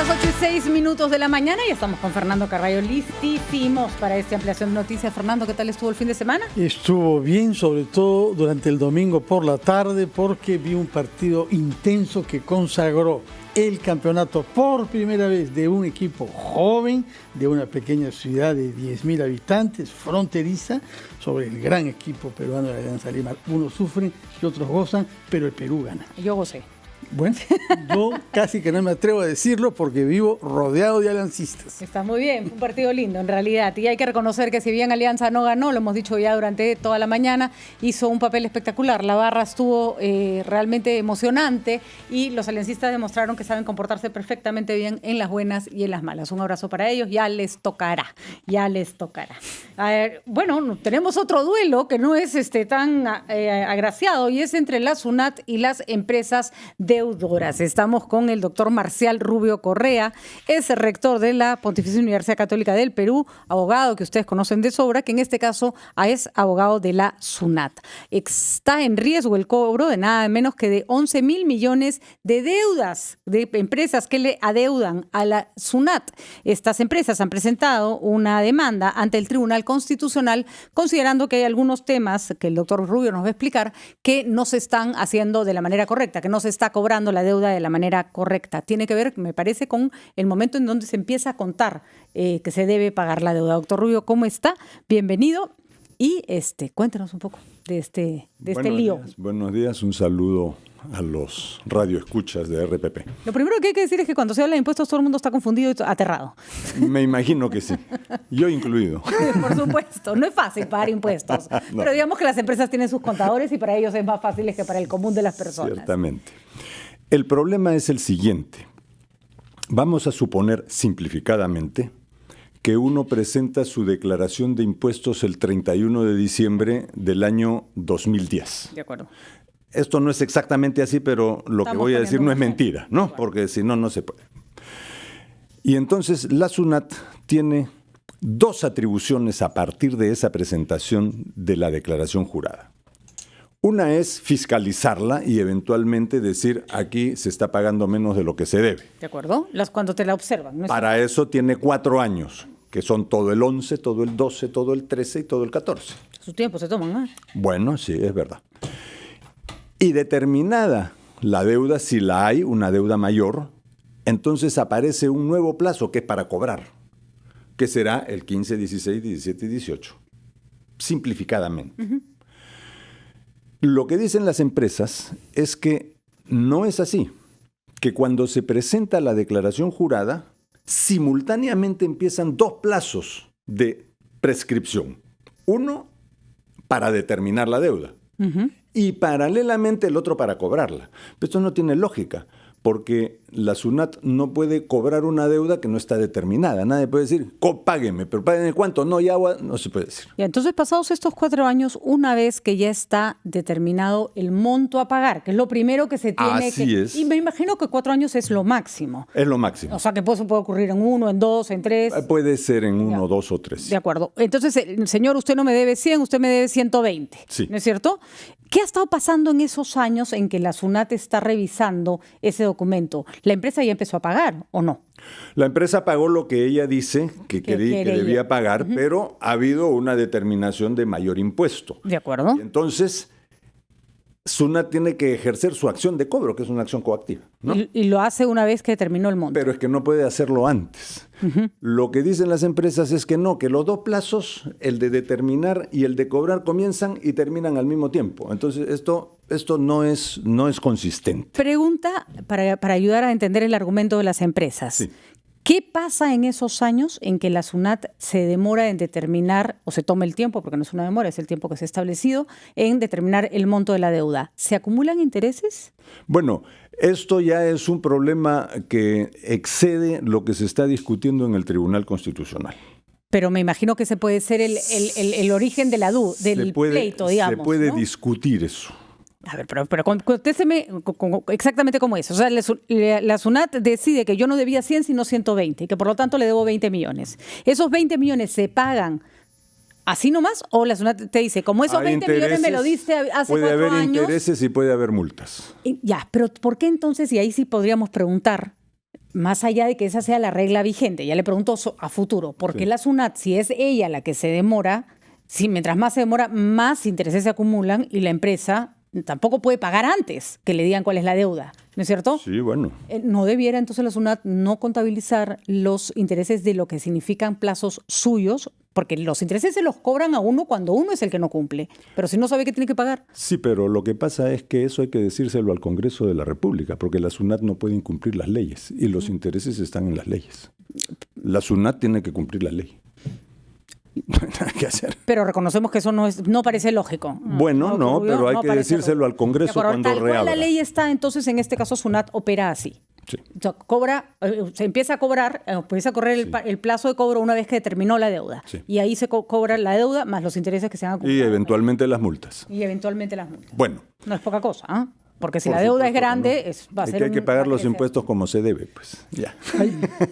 las 8:06 de la mañana y estamos con Fernando Carballo, listísimos para esta ampliación de noticias. Fernando, ¿qué tal estuvo el fin de semana? Estuvo bien, sobre todo durante el domingo por la tarde, porque vi un partido intenso que consagró el campeonato por primera vez de un equipo joven, de una pequeña ciudad de 10.000 habitantes, fronteriza, sobre el gran equipo peruano de la Alianza Lima. Unos sufren y otros gozan, pero el Perú gana. Yo gocé. Bueno, yo casi que no me atrevo a decirlo porque vivo rodeado de aliancistas. Está muy bien, fue un partido lindo en realidad. Y hay que reconocer que si bien Alianza no ganó, lo hemos dicho ya durante toda la mañana, hizo un papel espectacular. La barra estuvo realmente emocionante y los aliancistas demostraron que saben comportarse perfectamente bien en las buenas y en las malas. Un abrazo para ellos, ya les tocará, ya les tocará. A ver, bueno, tenemos otro duelo que no es tan agraciado y es entre la SUNAT y las empresas deudoras. Estamos con el doctor Marcial Rubio Correa, es el rector de la Pontificia Universidad Católica del Perú, abogado que ustedes conocen de sobra, que en este caso es abogado de la SUNAT. Está en riesgo el cobro de nada menos que de 11.000 millones de deudas de empresas que le adeudan a la SUNAT. Estas empresas han presentado una demanda ante el Tribunal Constitucional considerando que hay algunos temas que el doctor Rubio nos va a explicar que no se están haciendo de la manera correcta, que no se está cobrando la deuda de la manera correcta. Tiene que ver, me parece, con el momento en donde se empieza a contar que se debe pagar la deuda. Doctor Rubio, ¿cómo está? Bienvenido y cuéntenos un poco de este lío. Buenos días, un saludo a los radioescuchas de RPP. Lo primero que hay que decir es que cuando se habla de impuestos todo el mundo está confundido y aterrado. Me imagino que sí, yo incluido. Por supuesto, no es fácil pagar impuestos, no. Pero digamos que las empresas tienen sus contadores y para ellos es más fácil que para el común de las personas. Ciertamente. El problema es el siguiente. Vamos a suponer simplificadamente que uno presenta su declaración de impuestos el 31 de diciembre del año 2010. De acuerdo. Esto no es exactamente así, pero lo que voy a decir no es mentira, ¿no? Porque si no, no se puede. Y entonces la SUNAT tiene dos atribuciones a partir de esa presentación de la declaración jurada. Una es fiscalizarla y eventualmente decir aquí se está pagando menos de lo que se debe. ¿De acuerdo? Cuando te la observan. ¿No? Para eso tiene 4 años, que son todo el 11, todo el 12, todo el 13 y todo el 14. Su tiempo se toman, ¿no? Bueno, sí, es verdad. Y determinada la deuda, si la hay, una deuda mayor, entonces aparece un nuevo plazo que es para cobrar, que será el 15, 16, 17 y 18, simplificadamente. Uh-huh. Lo que dicen las empresas es que no es así, que cuando se presenta la declaración jurada, simultáneamente empiezan 2 plazos de prescripción. Uno para determinar la deuda. Uh-huh. Y paralelamente el otro para cobrarla. Pero esto no tiene lógica, porque la SUNAT no puede cobrar una deuda que no está determinada. Nadie puede decir, págueme, pero págueme cuánto. No, ya no se puede decir. Y entonces, pasados estos 4 años, una vez que ya está determinado el monto a pagar, que es lo primero que se tiene Así es. Y me imagino que 4 años es lo máximo. Es lo máximo. O sea, que eso puede ocurrir en 1, en 2, en 3. Puede ser en 1, 2 o 3. De acuerdo. Entonces, señor, usted no me debe 100, usted me debe 120. Sí. ¿No es cierto? ¿Qué ha estado pasando en esos años en que la SUNAT está revisando ese documento? ¿La empresa ya empezó a pagar o no? La empresa pagó lo que ella dice que debía pagar, uh-huh. Pero ha habido una determinación de mayor impuesto. De acuerdo. Y entonces, SUNAT tiene que ejercer su acción de cobro, que es una acción coactiva, ¿no? Y lo hace una vez que terminó el monto. Pero es que no puede hacerlo antes. Uh-huh. Lo que dicen las empresas es que no, que los 2 plazos, el de determinar y el de cobrar, comienzan y terminan al mismo tiempo. Entonces, esto no es consistente. Pregunta para ayudar a entender el argumento de las empresas. Sí. ¿Qué pasa en esos años en que la SUNAT se demora en determinar, o se toma el tiempo, porque no es una demora, es el tiempo que se ha establecido, en determinar el monto de la deuda? ¿Se acumulan intereses? Bueno, esto ya es un problema que excede lo que se está discutiendo en el Tribunal Constitucional. Pero me imagino que ese puede ser el origen de del pleito, digamos. Se puede ¿no? discutir eso. A ver, pero contésteme exactamente cómo es. O sea, la SUNAT decide que yo no debía 100 sino 120 y que por lo tanto le debo 20 millones. ¿Esos 20 millones se pagan así nomás o la SUNAT te dice, como esos 20 millones me lo diste hace 4 años? Puede haber intereses y puede haber multas. Ya, pero ¿por qué entonces, y ahí sí podríamos preguntar, más allá de que esa sea la regla vigente, ya le pregunto a futuro, ¿por qué la SUNAT, si es ella la que se demora, si mientras más se demora, más intereses se acumulan y la empresa tampoco puede pagar antes que le digan cuál es la deuda, ¿no es cierto? Sí, bueno. ¿No debiera entonces la SUNAT no contabilizar los intereses de lo que significan plazos suyos? Porque los intereses se los cobran a uno cuando uno es el que no cumple. Pero si no sabe que tiene que pagar. Sí, pero lo que pasa es que eso hay que decírselo al Congreso de la República, porque la SUNAT no puede incumplir las leyes y los intereses están en las leyes. La SUNAT tiene que cumplir la ley. No hay nada que hacer. Pero reconocemos que eso no parece lógico. Bueno, no, pero hay que decírselo al Congreso cuando tal reabra. cual la ley está, entonces en este caso SUNAT opera así. Sí. O sea, se empieza a cobrar, empieza a correr el plazo de cobro una vez que terminó la deuda. Sí. Y ahí se cobra la deuda más los intereses que se han acumulado. Y eventualmente las multas. Bueno. No es poca cosa, ¿ah? Porque si Por la deuda es supuesto que grande, no. va a ser hay que pagar los impuestos como se debe, pues ya.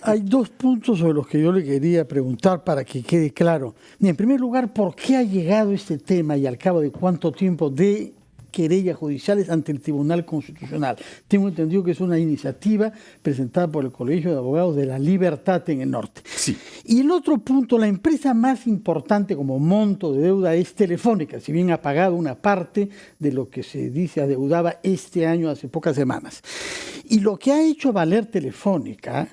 Hay dos puntos sobre los que yo le quería preguntar para que quede claro. En primer lugar, ¿por qué ha llegado este tema y al cabo de cuánto tiempo de querellas judiciales ante el Tribunal Constitucional? Tengo entendido que es una iniciativa presentada por el Colegio de Abogados de La Libertad en el norte. Sí. Y el otro punto, la empresa más importante como monto de deuda es Telefónica, si bien ha pagado una parte de lo que se dice adeudaba este año hace pocas semanas. Y lo que ha hecho valer Telefónica,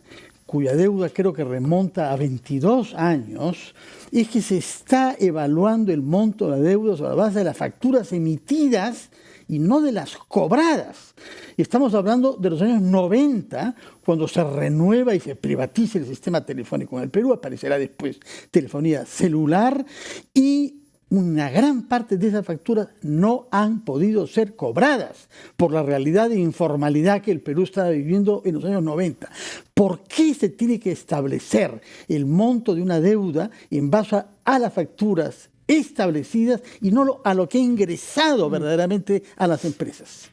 cuya deuda creo que remonta a 22 años, es que se está evaluando el monto de la deuda sobre la base de las facturas emitidas y no de las cobradas. Estamos hablando de los años 90, cuando se renueva y se privatiza el sistema telefónico en el Perú. Aparecerá después telefonía celular y una gran parte de esas facturas no han podido ser cobradas por la realidad de informalidad que el Perú estaba viviendo en los años 90. ¿Por qué se tiene que establecer el monto de una deuda en base a las facturas establecidas y no a lo que ha ingresado verdaderamente a las empresas?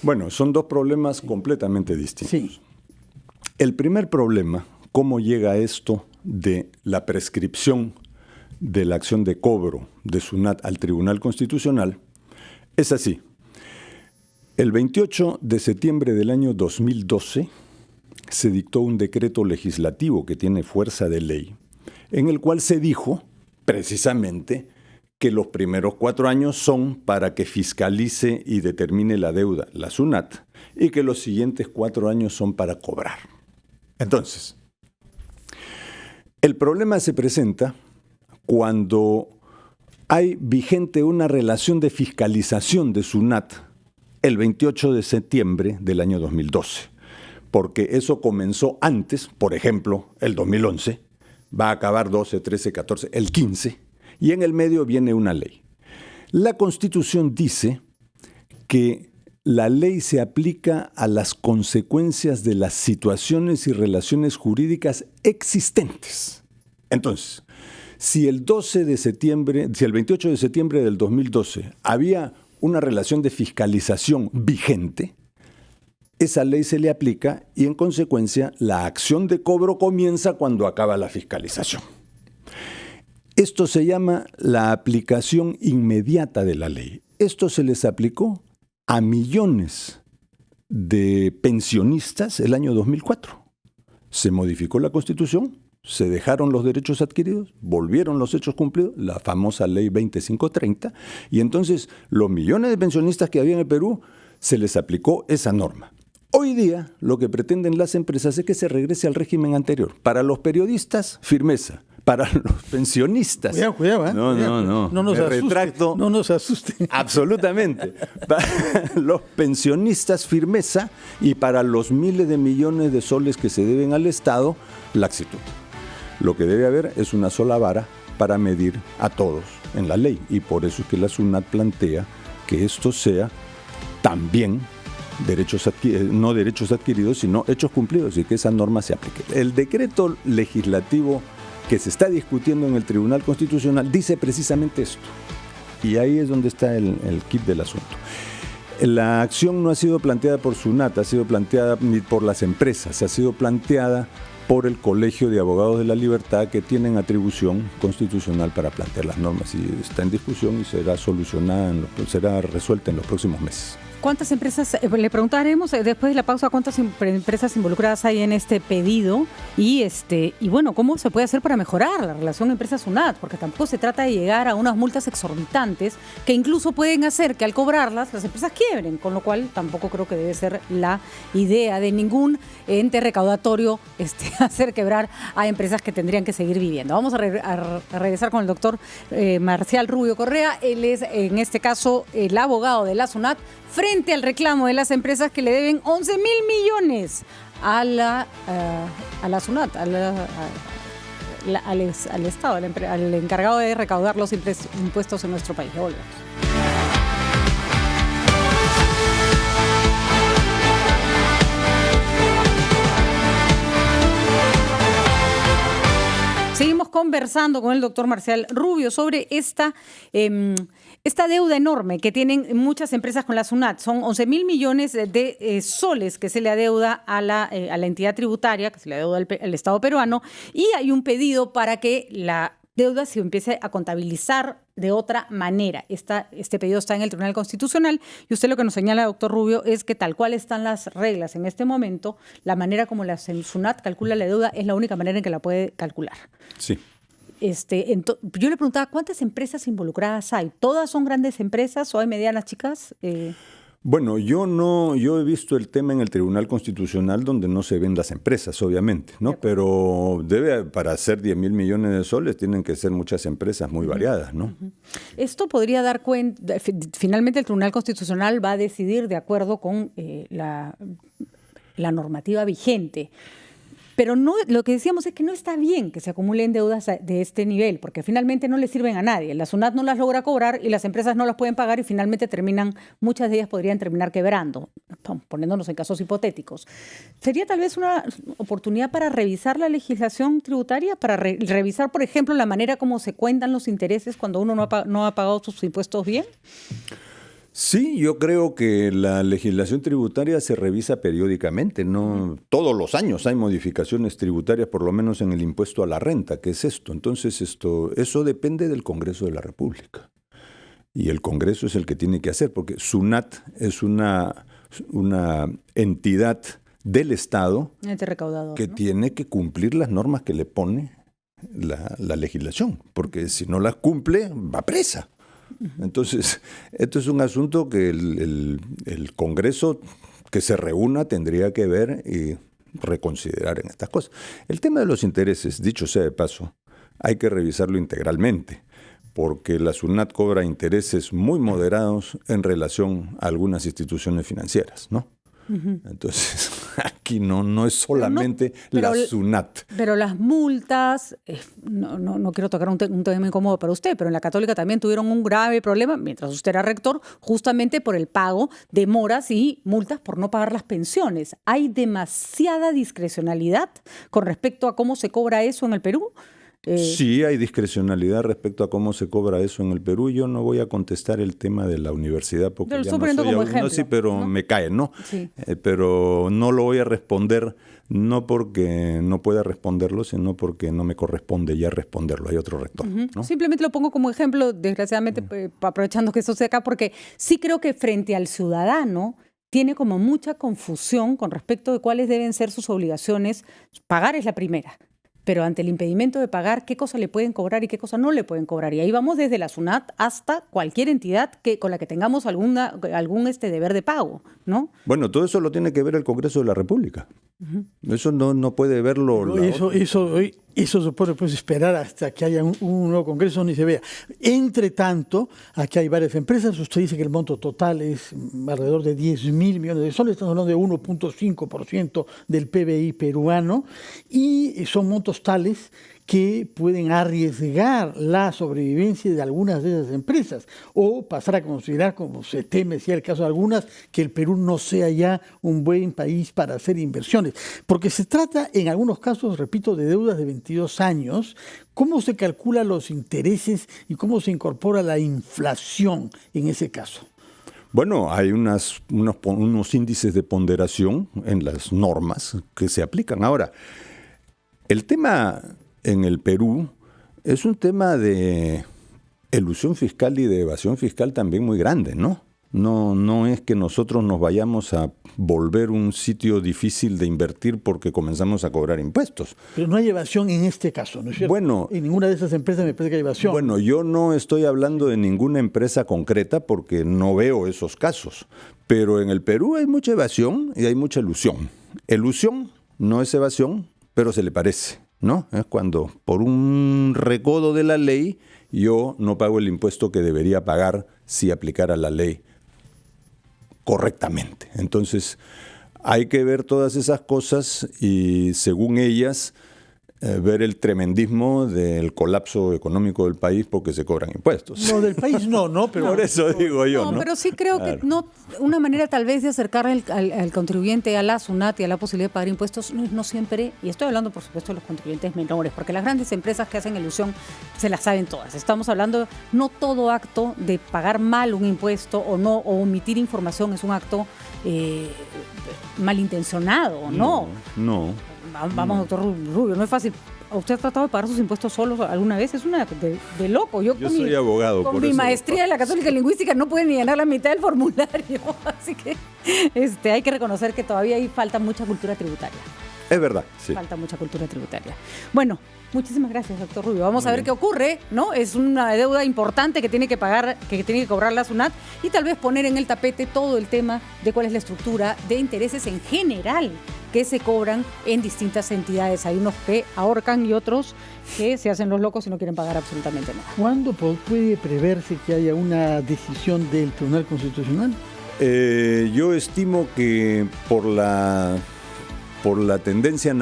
Bueno, son dos problemas completamente distintos. Sí. El primer problema, ¿cómo llega esto de la prescripción de la acción de cobro de SUNAT al Tribunal Constitucional? Es así. El 28 de septiembre del año 2012 se dictó un decreto legislativo que tiene fuerza de ley, en el cual se dijo precisamente que los primeros 4 años son para que fiscalice y determine la deuda, la SUNAT, y que los siguientes 4 años son para cobrar. Entonces, el problema se presenta cuando hay vigente una relación de fiscalización de SUNAT el 28 de septiembre del año 2012, porque eso comenzó antes, por ejemplo, el 2011, va a acabar 12, 13, 14, el 15, y en el medio viene una ley. La Constitución dice que la ley se aplica a las consecuencias de las situaciones y relaciones jurídicas existentes. Entonces, si el 28 de septiembre del 2012 había una relación de fiscalización vigente, esa ley se le aplica y en consecuencia la acción de cobro comienza cuando acaba la fiscalización. Esto se llama la aplicación inmediata de la ley. Esto se les aplicó a millones de pensionistas el año 2004. Se modificó la Constitución, se dejaron los derechos adquiridos, volvieron los hechos cumplidos, la famosa ley 2530, y entonces los millones de pensionistas que había en el Perú se les aplicó esa norma. Hoy día lo que pretenden las empresas es que se regrese al régimen anterior. Para los periodistas, firmeza. Para los pensionistas. Cuidado, ¿eh? No. No nos asusten. Retracto. No nos asusten. Absolutamente. Para los pensionistas, firmeza. Y para los miles de millones de soles que se deben al Estado, laxitud. Lo que debe haber es una sola vara para medir a todos en la ley. Y por eso es que la SUNAT plantea que esto sea también no derechos adquiridos, sino hechos cumplidos y que esa norma se aplique. El decreto legislativo que se está discutiendo en el Tribunal Constitucional dice precisamente esto. Y ahí es donde está el quid del asunto. La acción no ha sido planteada por SUNAT, ha sido planteada ni por las empresas, ha sido planteada por el Colegio de Abogados de la Libertad, que tienen atribución constitucional para plantear las normas, y está en discusión y será solucionada, será resuelta en los próximos meses. ¿Cuántas empresas, le preguntaremos después de la pausa, cuántas empresas involucradas hay en este pedido y bueno, cómo se puede hacer para mejorar la relación empresa-SUNAT? Porque tampoco se trata de llegar a unas multas exorbitantes que incluso pueden hacer que al cobrarlas las empresas quiebren, con lo cual tampoco creo que debe ser la idea de ningún ente recaudatorio hacer quebrar a empresas que tendrían que seguir viviendo. Vamos a regresar con el doctor Marcial Rubio Correa. Él es, en este caso, el abogado de la SUNAT frente al reclamo de las empresas que le deben 11.000 millones a la SUNAT, al Estado, al encargado de recaudar los impuestos en nuestro país. Volvemos. Seguimos conversando con el doctor Marcial Rubio sobre esta deuda enorme que tienen muchas empresas con la SUNAT. Son 11.000 millones de soles que se le adeuda a la entidad tributaria, que se le adeuda al Estado peruano, y hay un pedido para que la deuda se empiece a contabilizar de otra manera. Este pedido está en el Tribunal Constitucional y usted lo que nos señala, doctor Rubio, es que tal cual están las reglas en este momento, la manera como la SUNAT calcula la deuda es la única manera en que la puede calcular. Sí. Yo le preguntaba, ¿cuántas empresas involucradas hay? ¿Todas son grandes empresas o hay medianas, chicas? Bueno, yo he visto el tema en el Tribunal Constitucional donde no se ven las empresas, obviamente, ¿no? Pero para hacer 10.000 millones de soles tienen que ser muchas empresas muy variadas, ¿no? Esto podría dar cuenta, finalmente el Tribunal Constitucional va a decidir de acuerdo con la normativa vigente. Pero no, lo que decíamos es que no está bien que se acumulen deudas de este nivel, porque finalmente no le sirven a nadie. La SUNAT no las logra cobrar y las empresas no las pueden pagar y finalmente muchas de ellas podrían terminar quebrando, poniéndonos en casos hipotéticos. ¿Sería tal vez una oportunidad para revisar la legislación tributaria, para revisar, por ejemplo, la manera como se cuentan los intereses cuando uno no ha pagado sus impuestos bien? Sí, yo creo que la legislación tributaria se revisa periódicamente, no todos los años hay modificaciones tributarias, por lo menos en el impuesto a la renta, que es esto. Entonces, eso depende del Congreso de la República. Y el Congreso es el que tiene que hacer, porque SUNAT es una entidad del Estado recaudador, que tiene que cumplir las normas que le pone la legislación, porque si no las cumple, va presa. Entonces, esto es un asunto que el Congreso que se reúna tendría que ver y reconsiderar en estas cosas. El tema de los intereses, dicho sea de paso, hay que revisarlo integralmente, porque la SUNAT cobra intereses muy moderados en relación a algunas instituciones financieras, ¿no? Entonces, aquí no es solamente la SUNAT. Pero las multas, no quiero tocar un tema incómodo para usted, pero en la Católica también tuvieron un grave problema, mientras usted era rector, justamente por el pago de moras y multas por no pagar las pensiones. ¿Hay demasiada discrecionalidad con respecto a cómo se cobra eso en el Perú? Sí, hay discrecionalidad respecto a cómo se cobra eso en el Perú. Yo no voy a contestar el tema de la universidad porque pero ya no soy como ejemplo, sí, pero ¿no? Me cae, ¿no? Sí. Pero no lo voy a responder, no porque no pueda responderlo, sino porque no me corresponde ya responderlo. Hay otro rector, ¿no? Simplemente lo pongo como ejemplo, desgraciadamente, aprovechando que esto esté acá, porque sí creo que frente al ciudadano tiene como mucha confusión con respecto de cuáles deben ser sus obligaciones. Pagar es la primera. Pero ante el impedimento de pagar, ¿qué cosa le pueden cobrar y qué cosa no le pueden cobrar? Y ahí vamos desde la SUNAT hasta cualquier entidad con la que tengamos algún deber de pago, ¿no? Bueno, todo eso lo tiene que ver el Congreso de la República. Eso no puede verlo. Eso se puede esperar hasta que haya un nuevo Congreso donde se vea. Entre tanto, aquí hay varias empresas. Usted dice que el monto total es alrededor de 10.000 millones de soles. Estamos hablando de 1.5% del PBI peruano. Y son montos tales que pueden arriesgar la sobrevivencia de algunas de esas empresas o pasar a considerar, como se teme, si es el caso de algunas, que el Perú no sea ya un buen país para hacer inversiones. Porque se trata, en algunos casos, repito, de deudas de 22 años. ¿Cómo se calculan los intereses y cómo se incorpora la inflación en ese caso? Bueno, hay unos índices de ponderación en las normas que se aplican. Ahora, el tema en el Perú es un tema de elusión fiscal y de evasión fiscal también muy grande, ¿no? No es que nosotros nos vayamos a volver un sitio difícil de invertir porque comenzamos a cobrar impuestos. Pero no hay evasión en este caso, ¿no es cierto? Bueno, en ninguna de esas empresas me parece que hay evasión. Bueno, yo no estoy hablando de ninguna empresa concreta porque no veo esos casos. Pero en el Perú hay mucha evasión y hay mucha elusión. Elusión no es evasión, pero se le parece, ¿no? Es cuando por un recodo de la ley yo no pago el impuesto que debería pagar si aplicara la ley correctamente. Entonces, hay que ver todas esas cosas y, según ellas, ver el tremendismo del colapso económico del país porque se cobran impuestos. No, del país no, pero... Por eso digo yo, ¿no? Pero sí creo que una manera tal vez de acercar al contribuyente a la SUNAT y a la posibilidad de pagar impuestos no siempre, y estoy hablando por supuesto de los contribuyentes menores, porque las grandes empresas que hacen elusión se las saben todas. Estamos hablando, no todo acto de pagar mal un impuesto o omitir información es un acto malintencionado, ¿no? No. Vamos, doctor Rubio, no es fácil. ¿Usted ha tratado de pagar sus impuestos solos alguna vez? Es una de loco. Yo soy abogado. Con mi maestría de la Católica en Lingüística no puede ni llenar la mitad del formulario. Así que hay que reconocer que todavía ahí falta mucha cultura tributaria. Es verdad, sí. Falta mucha cultura tributaria. Bueno, muchísimas gracias, doctor Rubio. Vamos a ver qué ocurre, ¿no? Es una deuda importante que tiene que pagar, que tiene que cobrar la SUNAT y tal vez poner en el tapete todo el tema de cuál es la estructura de intereses en general que se cobran en distintas entidades. Hay unos que ahorcan y otros que se hacen los locos y no quieren pagar absolutamente nada. ¿Cuándo puede preverse que haya una decisión del Tribunal Constitucional? Yo estimo que por la tendencia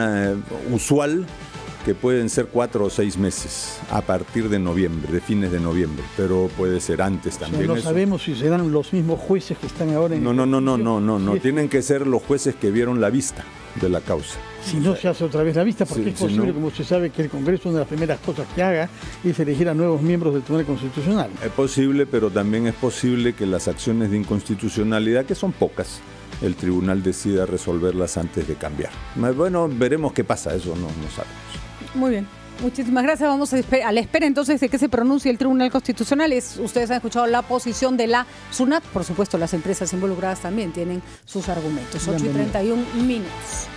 usual, que pueden ser 4 o 6 meses a partir de noviembre, de fines de noviembre, pero puede ser antes también. No sabemos si serán los mismos jueces que están ahora en... No, tienen que ser los jueces que vieron la vista de la causa. Si no se hace otra vez la vista, porque es posible, como usted sabe, que el Congreso, una de las primeras cosas que haga es elegir a nuevos miembros del Tribunal Constitucional. Es posible, pero también es posible que las acciones de inconstitucionalidad, que son pocas, el tribunal decida resolverlas antes de cambiar. Bueno, veremos qué pasa, eso no sabemos. Muy bien. Muchísimas gracias. Vamos a la espera entonces de que se pronuncie el Tribunal Constitucional. Ustedes han escuchado la posición de la SUNAT. Por supuesto, las empresas involucradas también tienen sus argumentos. 8:31 minutos.